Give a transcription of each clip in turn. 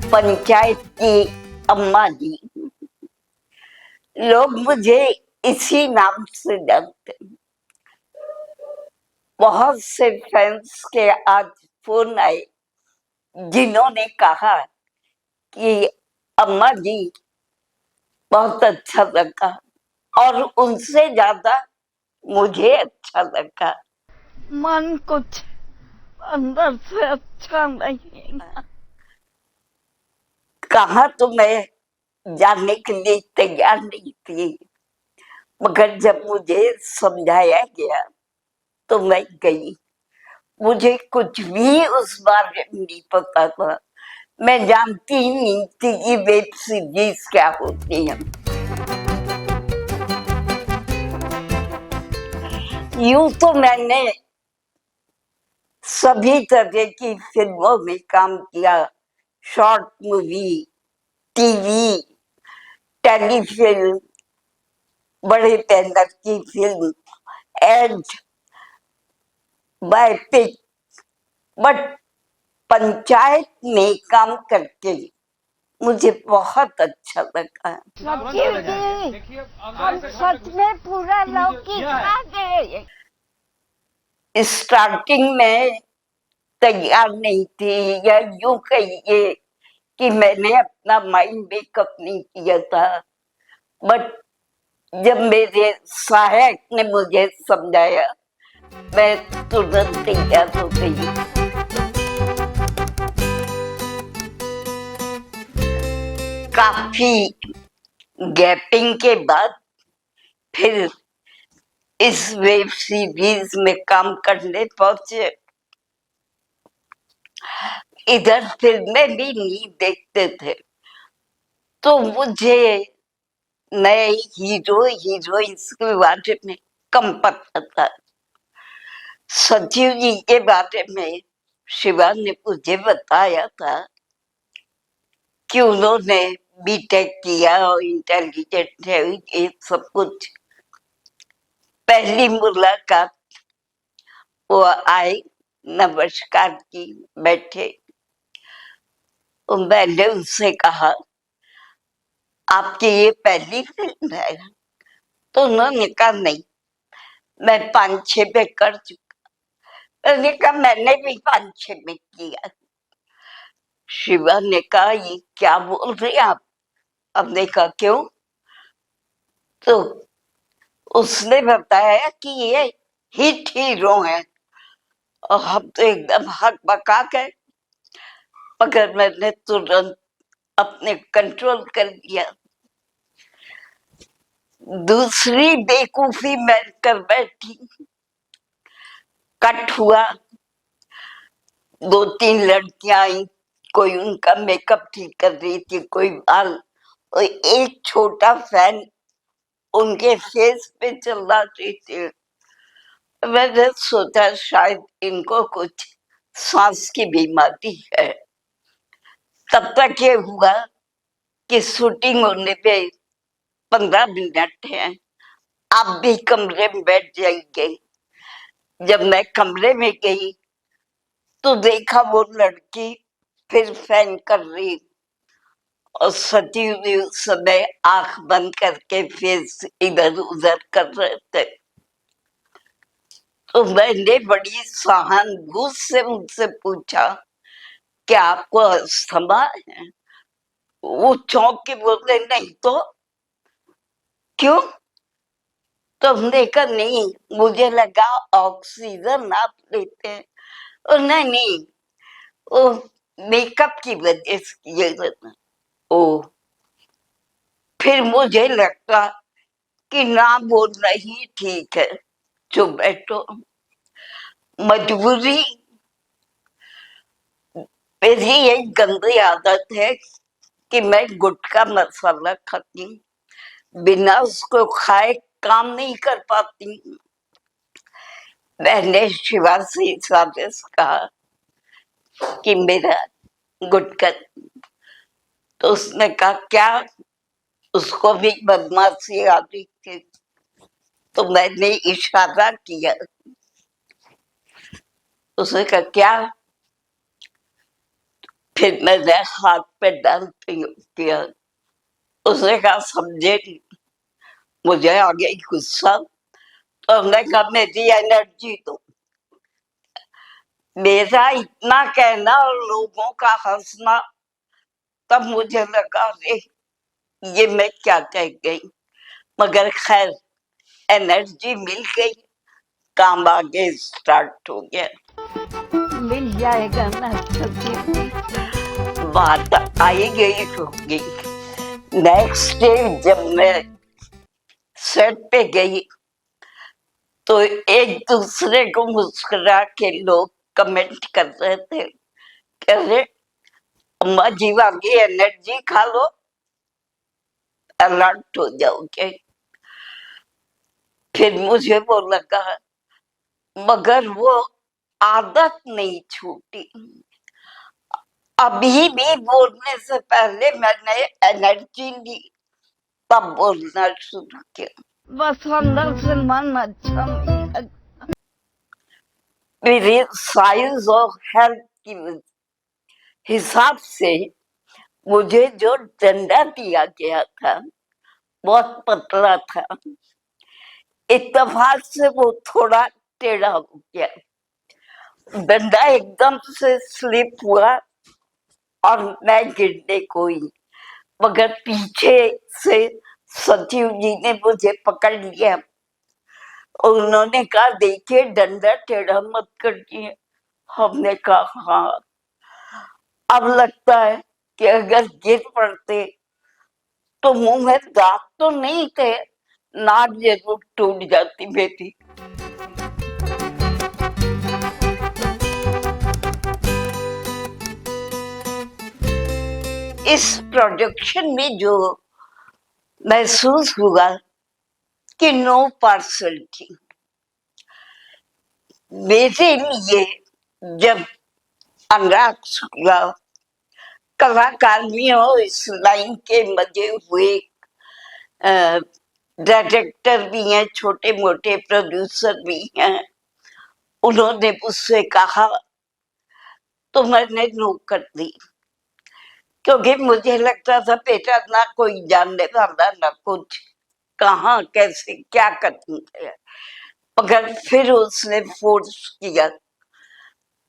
पंचायत की अम्मा जी। लोग मुझे इसी नाम से जानते हैं। बहुत से फैंस के आज फोन आए जिन्होंने कहा कि अम्मा जी बहुत अच्छा लगा, और उनसे ज्यादा मुझे अच्छा लगा। मन कुछ अंदर से अच्छा नहीं। कहा तो मैं जाने के लिए तैयार नहीं थी, मगर जब मुझे समझाया गया तो मैं गई। मुझे कुछ भी उस बारे में नहीं पता था। मैं जानती ही नहीं थी कि वेब सीरीज क्या होती है। यूं तो मैंने सभी तरह की फिल्मों में काम किया, शॉर्ट मूवी, टीवी, टेलीफिल्म, बड़े बैनर की फिल्म, एड, बायोपिक, बट पंचायत में काम करके मुझे बहुत अच्छा लगा। हम सच में पूरा लौकी खा गए। स्टार्टिंग में तैयार नहीं थी, या यूं कहिए कि मैंने अपना माइंड मेकअप नहीं किया था, बट जब मेरे सहायक ने मुझे समझाया मैं तुरंत तैयार हो गई। काफी गैपिंग के बाद फिर इस वेब सीरीज में काम करने पहुंचे। इधर फिल्में भी नहीं देखते थे, तो मुझे नए हीरो हीरोइंस के बारे में कम पता था। सचिव जी के बारे में शिवा ने मुझे बताया था कि उन्होंने बीटेक किया और इंटेलिजेंट है, ये सब कुछ। पहली मुलाकात, वो आए, नमस्कार की, बैठे। तो मैंने उनसे कहा आपकी ये पहली फिल्म है? तो उन्होंने कहा नहीं, मैं 5-6 में कर चुका। मैंने कहा मैंने भी 5-6 में किया। शिवा ने कहा ये क्या बोल रहे आप? हमने कहा क्यों? तो उसने बताया कि ये हिट हीरो हैं, और हम तो एकदम हक बका गए, मगर मैंने तुरंत अपने कंट्रोल कर लिया। दूसरी बेवकूफी मैं कर बैठी। कट हुआ, 2-3 लड़कियां आई, कोई उनका मेकअप ठीक कर रही थी, कोई बाल, और एक छोटा फैन उनके फेस पे चल रही थी। मैंने सोचा शायद इनको कुछ सांस की बीमारी है। तब तक ये हुआ कि शूटिंग होने पे 15 मिनट है, आप भी कमरे में बैठ जाएंगे। जब मैं कमरे में गई तो देखा वो लड़की फिर फैन कर रही, और सचिव ने उस समय आंख बंद करके फेस इधर उधर कर रहे थे। तो मैंने बड़ी सहानुभूति से उनसे पूछा क्या आपको अस्थमा है? वो चौंक के बोलते नहीं तो। क्यों? तो हमने कहा नहीं, मुझे लगा ऑक्सीजन आप लेते हैं। और नहीं नहीं, वो मेकअप की वजह से ये रहता। ओ, फिर मुझे लगता कि ना बोलना ही ठीक है, जो बैठो। मजबूरी। मेरी एक गंदी आदत है कि मैं गुटखा मसाला खाती, बिना उसको खाए काम नहीं कर पाती। मैंने शिवा से कहा कि मेरा गुटखा, तो उसने कहा क्या? उसको भी बदमाशी आ रही थी, तो मैंने इशारा किया। उसने कहा क्या? फिर मैंने हाथ पे डालते किया, उसने कहा समझे नहीं। मुझे आ गई गुस्सा, तो हमने कहा मेरी एनर्जी तो, मेरा इतना कहना और लोगों का हंसना, तब मुझे लगा रे ये मैं क्या कह गई, मगर खैर एनर्जी मिल गई, काम आगे स्टार्ट हो गया। मिल जाएगा ना सभी, बात आई गई होगी। नेक्स्ट डे जब मैं सेट पे गई तो एक दूसरे को मुस्कुरा के लोग कमेंट कर रहे थे, कह रहे अम्मा जी वाली एनर्जी खा लो अलर्ट हो जाओगे। फिर मुझे वो लगा, मगर वो आदत नहीं छूटी। अभी भी बोलने से पहले मैंने एनर्जी ली, तब बोलना शुरू किया। बस अंदर से मन अच्छा नहीं है। मेरी साइज और हेल्थ की हिसाब से मुझे जो डंडा दिया गया था बहुत पतला था, इत्तेफाक से वो थोड़ा टेढ़ा हो गया, डंडा एकदम से स्लिप हुआ और मैं गिरने को ही, मगर पीछे से सचिव जी ने मुझे पकड़ लिया। उन्होंने कहा देखिए डंडा टेढ़ा मत करिए। हमने कहा हाँ। अब लगता है कि अगर गिर पड़ते तो मुंह में दांत तो नहीं थे, नाक जरूर टूट जाती बेटी। इस प्रोडक्शन में जो महसूस हुआ कि नो पार्सल थी मेरे लिए, जब अनुराग शुक्ला कलाकारियों इस लाइन के मजे हुए, डायरेक्टर भी हैं, छोटे मोटे प्रोड्यूसर भी हैं, उन्होंने मुझसे कहा तो मैंने नो कर दी, क्योंकि मुझे लगता था बेटा ना कोई जानने वाला ना कुछ, कहाँ कैसे क्या करते हैं। मगर फिर उसने फोर्स किया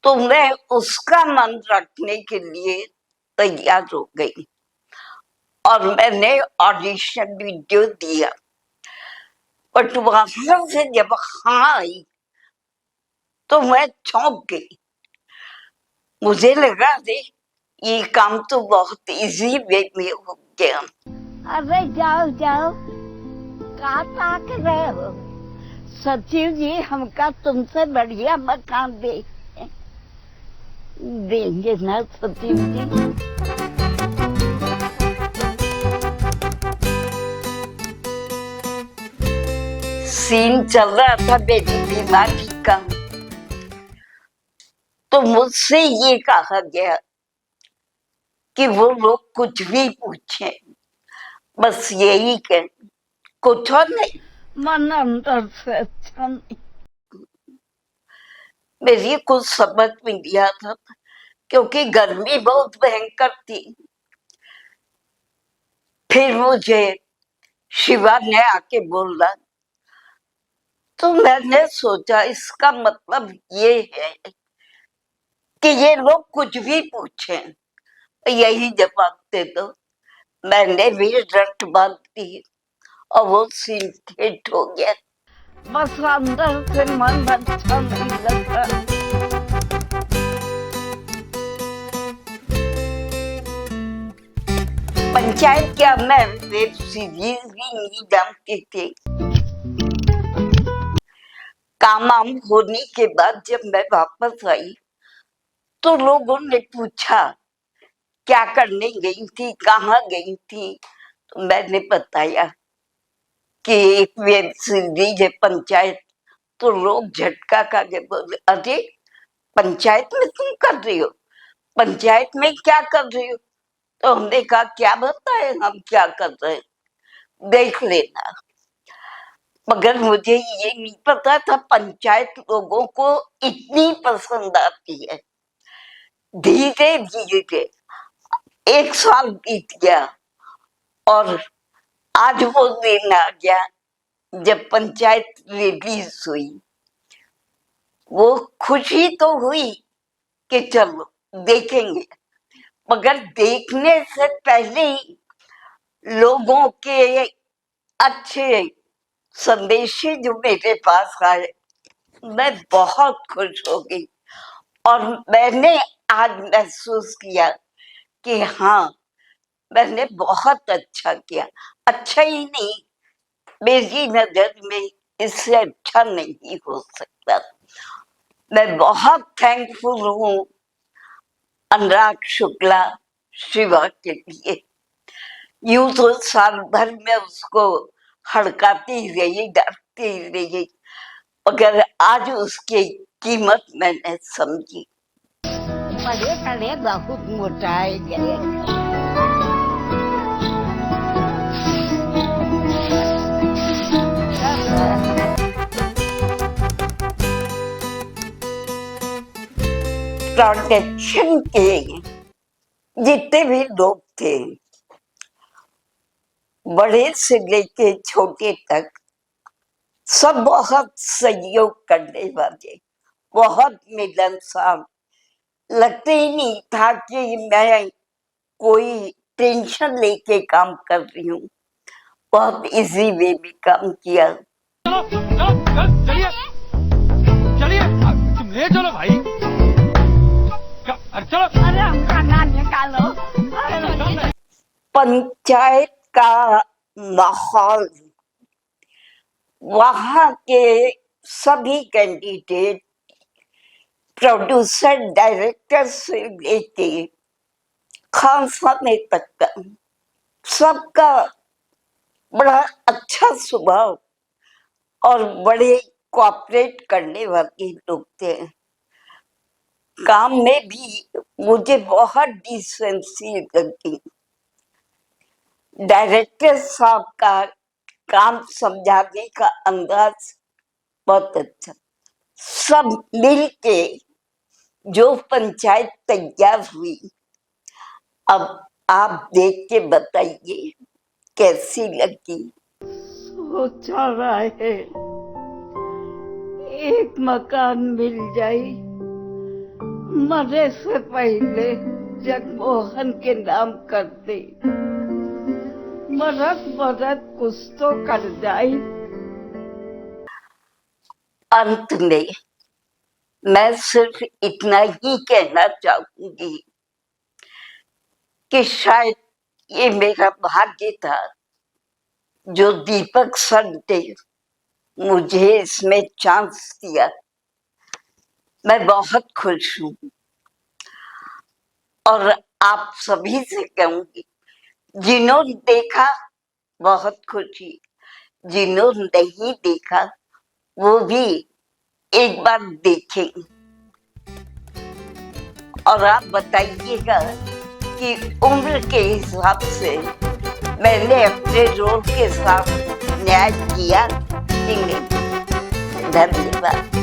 तो मैं उसका मन रखने के लिए तैयार हो गई और मैंने ऑडिशन वीडियो दिया। बट वहां से जब हाँ आई तो मैं चौंक गई। मुझे लगा रे ये काम तो बहुत इजी वे में हो गया। अरे जाओ जाओ, कहाँ ताक रहे हो, सचिव जी हमका तुमसे बढ़िया मकान देंगे ना सचिव जी। सीन चल रहा था बेटी बीमारी का, तो मुझसे ये कहा गया कि वो लोग कुछ भी पूछे, बस यही कह, कुछ और नहीं। मन अंदर से अच्छा नहीं, मेरी कुछ समझ में लिया था, क्योंकि गर्मी बहुत भयंकर थी। फिर मुझे शिवा ने आके बोला, तो मैंने सोचा इसका मतलब ये है कि ये लोग कुछ भी पूछे यही जवाब दे दो। मैंने भी रट बांध दी और वो सीन हिट हो गया। बस अंदर से मन अच्छा नहीं लगता। पंचायत क्या, मैं वेब सीरीज भी नहीं जानती थी। काम होने के बाद जब मैं वापस आई तो लोगों ने पूछा क्या करने गई थी, कहाँ गई थी, तो मैंने बताया कि एक वेब सीरीज है पंचायत। तो लोग झटका खा के बोले अरे पंचायत में तुम कर रही हो, पंचायत में क्या कर रही हो। तो हमने कहा क्या बताए हम क्या कर रहे हैं, देख लेना। मगर मुझे ये नहीं पता था पंचायत लोगों को इतनी पसंद आती है। धीरे धीरे 1 साल बीत गया और आज वो दिन आ गया जब पंचायत रिलीज हुई। वो खुशी तो हुई कि चलो देखेंगे, मगर देखने से पहले ही लोगों के अच्छे संदेश जो मेरे पास आए, मैं बहुत खुश हो गई। और मैंने आज महसूस किया कि हाँ, मैंने बहुत अच्छा किया। अच्छा ही नहीं, मेरी नजर में इससे अच्छा नहीं हो सकता। मैं बहुत थैंकफुल हूँ अनुराग शुक्ला शिवा के लिए। यूं तो साल भर में उसको हड़काती रही, डरती रही, मगर आज उसकी कीमत मैंने समझी। बहुत मोटा है। प्रोटेक्शन के जितने भी लोग थे, बड़े से लेके छोटे तक, सब बहुत सहयोग करने वाले, बहुत मिलनसार। लगते ही नहीं था कि मैं कोई टेंशन लेके काम कर रही हूँ। बहुत इजी वे में काम किया। चलिए चलिए, तुम ले चलो भाई, चलो। अरे हमका नाम निकालो। पंचायत का माहौल, वहां के सभी कैंडिडेट, प्रोड्यूसर, डायरेक्टर से लेके खान साहब तक का, सबका बड़ा अच्छा स्वभाव और बड़े कोऑपरेट करने वाले लोग थे। काम में भी मुझे बहुत डिसेंसी लगी। डायरेक्टर साहब का काम समझाने का अंदाज बहुत अच्छा। सब मिल के जो पंचायत तैयार हुई, अब आप देख के बताइए कैसी लगी। सोचा रहा है एक मकान मिल जाए, मरे से पहले जगमोहन के नाम कर दे, मरद मरद कुछ तो कर जाए। अंत में मैं सिर्फ इतना ही कहना चाहूंगी कि शायद ये मेरा भाग्य था जो दीपक सर ने मुझे इसमें चांस दिया। मैं बहुत खुश हूँ और आप सभी से कहूंगी, जिन्होंने देखा बहुत खुशी, जिन्होंने नहीं देखा वो भी एक बार देखें और आप बताइएगा कि उम्र के हिसाब से मैंने अपने रोल के साथ न्याय किया कि नहीं। धन्यवाद।